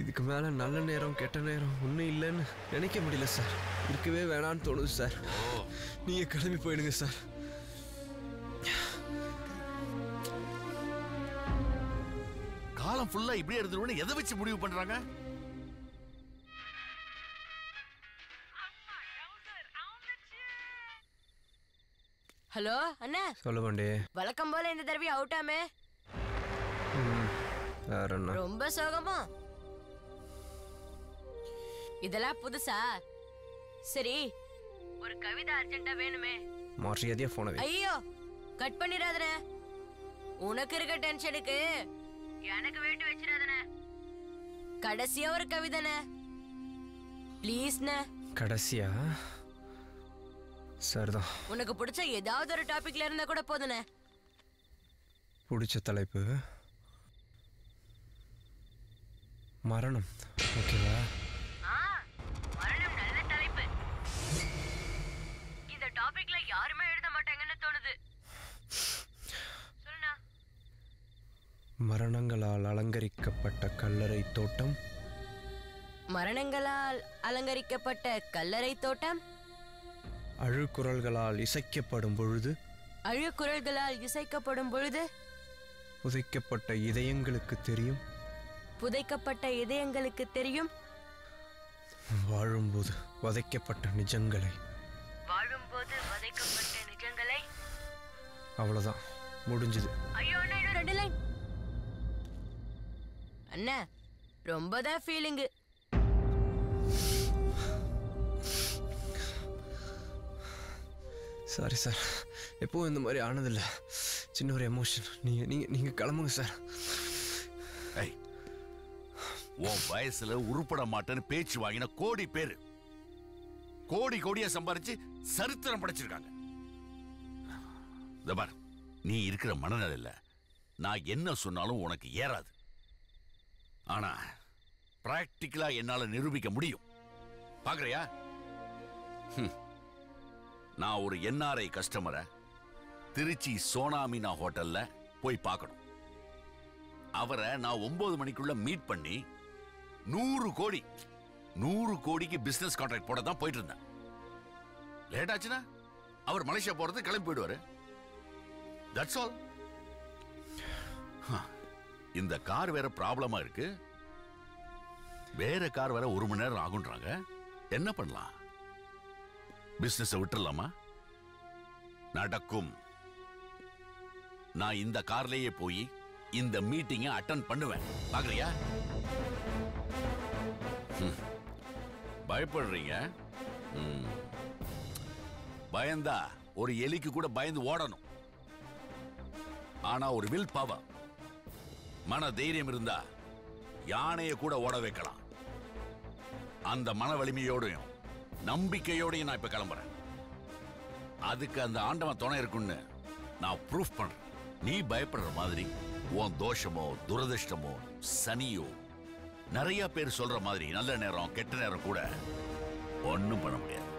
இதுக்கு மேலே நல்ல நேரம் கெட்ட நேரம் ஒன்றும் இல்லைன்னு நினைக்க முடியல சார். இருக்கவே வேணான்னு தோணுது சார். நீங்கள் கிளம்பி போயிடுங்க சார். காலம் ஃபுல்லா இப்படியே இருந்துருவோன்னு எதை வச்சு முடிவு பண்றாங்க? ஹலோ அண்ணா. சொல்ல வேண்டே. வழக்கம் போல இந்த தடவை அவுட்டாமே. ரொம்ப சோகமா? இதெல்லாம் புதுசா? சரி, ஒரு கவிதை அர்ஜென்ட்டா வேணுமே. மரியாதையா போன வை. ஐயோ, கட் பண்ணிடாதே. உனக்கு இருக்க டென்ஷனுக்கு எனக்கு வெயிட் வச்சிராதே. கடைசியா ஒரு கவிதைனே ப்ளீஸ்ண்ணே. கடைசியா? சரிதான். உனக்கு பிடிச்ச ஏதாவது ஒரு டாபிக்ல இருந்தா கூட போதுனே. பிடிச்ச தலைப்பு மரணம். ஓகேவா? மரணம் நல்ல தலைப்பு. இந்த டாபிக்ல யாருமே எழுத மாட்டாங்கன்னு தோணுது. சொல்லுண்ணா. மரணங்களால் அலங்கரிக்கப்பட்ட கல்லறை தோட்டம். மரணங்களால் அலங்கரிக்கப்பட்ட கல்லறை தோட்டம். அழுக்குரல்களால் இசைக்கப்படும் பொழுது. அழுக்குரல்களால் இசைக்கப்படும் பொழுது. புதைக்கப்பட்ட இதயங்களுக்கு தெரியும். புதைக்கப்பட்ட இதயங்களுக்கு தெரியும். வாழும்போது வதைக்கப்பட்ட நிஜங்களை. வாழும்போது வதைக்கப்பட்ட நிஜங்களை. அவ்வளவுதான், முடிஞ்சது. ஐயோ அண்ணா, இன்னும் 2 லைன். அண்ணா ரொம்பதான் ஃபீலிங்கு. சாரி சார், எப்பவும் இந்த மாதிரி ஆனதில்ல. சின்ன ஒரு எமோஷன். நீங்க கிளம்புங்க சார். உன் வயசுல உருப்பட மாட்டேன்னு பேச்சு வாங்கின கோடி பேரு கோடி கோடியா சம்பாரிச்சு சரித்திரம் படைச்சிருக்காங்க. நீ இருக்கிற மனநிலையில நான் என்ன சொன்னாலும் உனக்கு ஏறாது. ஆனா பிராக்டிக்கலா என்னால நிரூபிக்க முடியும். பாக்குறியா? நான் ஒரு NRI கஸ்டமரை திருச்சி சோனாமினா ஹோட்டல்ல போய் பார்க்கணும். அவரை நான் 9 மணிக்குள்ள மீட் பண்ணி 100 கோடிக்கு பிசினஸ் கான்ட்ராக்ட் போட தான் போயிட்டு இருந்தேன். லேட் ஆச்சுன்னா அவர் மலேசியா போறது கிளம்பி போயிடுவாரு. That's all. இந்த கார் வேற ப்ராப்ளமா இருக்கு. வேற கார் வேற 1 மணி நேரம் ஆகுன்றாங்க. என்ன பண்ணலாம்? பிசினஸ் விட்டுறலாமா? நடக்கும். நான் இந்த கார்லயே போய் இந்த மீட்டிங்கை அட்டெண்ட் பண்ணுவேன். பாக்குறியா? பயப்படுறீங்க? பயந்தா ஒரு எலிக்கு கூட பயந்து ஓடணும். ஆனா ஒரு வில் பவர், மன தைரியம் இருந்தா யானையை கூட ஓட வைக்கலாம். அந்த மன வலிமையோடையும் நம்பிக்கையோடையும் நான் இப்ப கிளம்புறேன். அதுக்கு அந்த ஆண்டவன் துணை இருக்குன்னு நான் ப்ரூஃப் பண்றேன். நீ பயப்படுற மாதிரி உன் தோஷமோ துரதிருஷ்டமோ சனியோ நிறைய பேர் சொல்ற மாதிரி நல்ல நேரம் கெட்ட நேரம் கூட ஒன்னும் பண்ண முடியாது.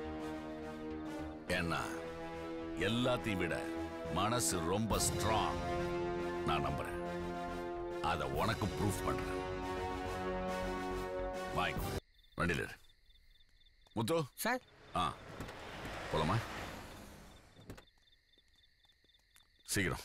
ஏன்னா எல்லாத்தையும் விட மனசு ரொம்ப ஸ்ட்ராங். நான் நம்புறேன். அத உனக்கு ப்ரூஃப் பண்றேன். வாங்க வண்டியில முத்து சார். போலாமா? சீக்கிரம்.